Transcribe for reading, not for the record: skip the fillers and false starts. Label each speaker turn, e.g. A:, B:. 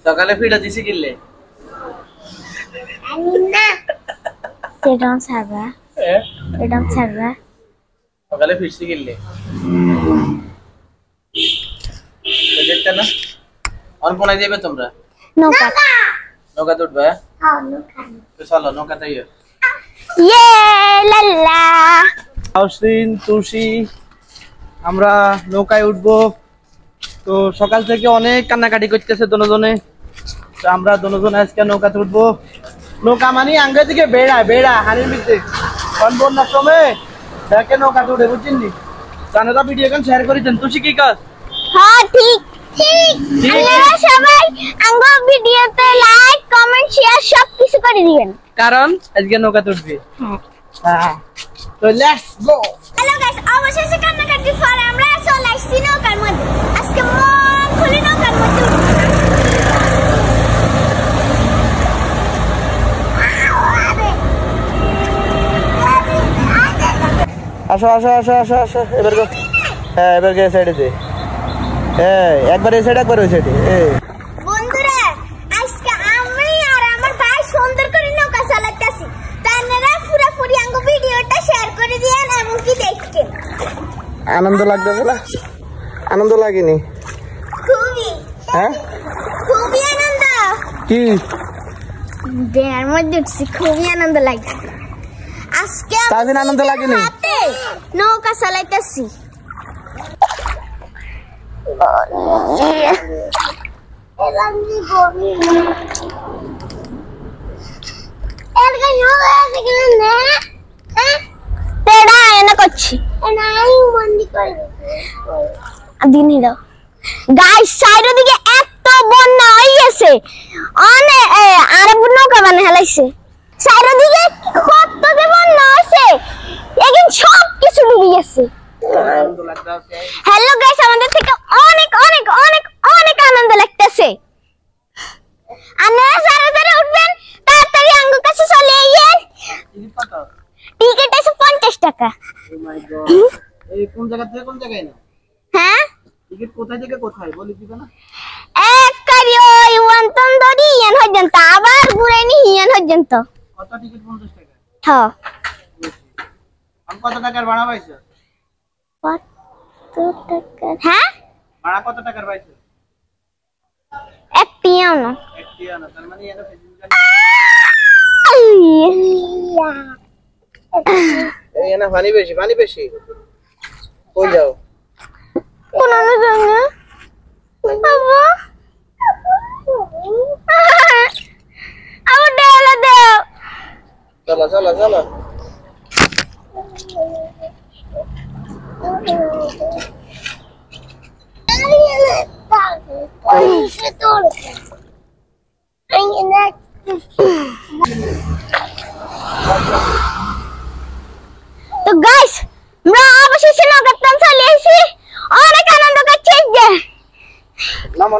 A: সকালে পিঠা দিছি কিনলে সকালে ফিরছি কিনলে দেখতে না আর কোনায় যাবে তোমরা নৌকা উঠবে তো চলো নৌকাতে তুলসী আমরা নৌকায় উঠবো তো সকাল থেকে অনেক কান্নাকাটি করতেছে দুজনে তো আমরা দুজন আজকে নৌকাতে উঠবো নৌকা মানে আঙ্গে দিকে বেড়া হানির মধ্যে বন্যার সময় দেখে নৌকাতে উঠে বুঝছেন জানাটা ভিডিও এখন শেয়ার করেছেন তুলসী কি কাজ
B: হ্যাঁ ঠিক আপনারা সবাই আঙ্গ ভিডিওতে লাইক কমেন্ট শেয়ার সব কিছু করে দিবেন
A: কারণ আজকে নৌকাতে উঠবে হ্যাঁ তো লেটস গো
B: হ্যালো গাইস অবশেষে কান্নাকাটি পরে আমরা চলে আসছি নৌকার মধ্যে আজকে মন খুলে নৌকার মধ্যে
A: আসো আসো আসো আসো আসো এবার গো হ্যাঁ এবার গে সাইডে দে হ্যাঁ একবার এই সাইড একবার ওই সাইডে
B: বন্ধুরা আজকে আমি আর আমার ভাই সুন্দর করে নৌকা চালাতেছি তারা পুরোপুরি আঙ্গ ভিডিওটা শেয়ার করে দিয়েন এমনকি দেখতে
A: আনন্দ লাগবে বলা আনন্দ লাগেনি
B: খুবই
A: হ্যাঁ
B: খুবই আনন্দ
A: কি
B: দেয়ার মধ্যে খুবই আনন্দ লাগে আজকে
A: তাদের আনন্দ লাগেনি
B: নৌকা চালাইতেছি চারিদিকে এত বন্যা হয়ে গেছে অনেক আরব নৌকা বানিয়ে হেলাইছে চারিদিকে কত যে বন্যা হয়েছে এখন সব কিছু ডুবে গেছে হ্যালো গাইস আমাদের থেকে অনেক অনেক অনেক অনেক আনন্দ লাগতেছে আপনারা যারা যারা উঠবেন তাড়াতাড়ি আঙ্গ কাছে চলে আইয়েন টিকিট আছে 50 টাকা
A: ও মাই গড এই কোন জায়গা থেকে কোন জায়গায় না
B: হ্যাঁ
A: টিকিট কোথায় থেকে কোথায় বলি দিবে না
B: এক কারি ওই ওয়ান্তন দড়ি ইয়ান পর্যন্ত আবার ঘুরে নি ইয়ান পর্যন্ত
A: কত টিকিট 50 টাকা
B: হ্যাঁ
A: আমি কত টাকার ভাড়া পাইছো
B: কত টাকা হ্যাঁ
A: ভাড়া কত টাকার পাইছো
B: একটিও না
A: তার মানে এর ফেসবুক এই না পানি বেশি কই যাও
B: কোন না জানা বাবা আবার দেলা দাও
A: চলো
B: তো গাইস আমরা অবশেষে নৌকাতে চলে এসেছি অনেক আনন্দ করছি
A: নামো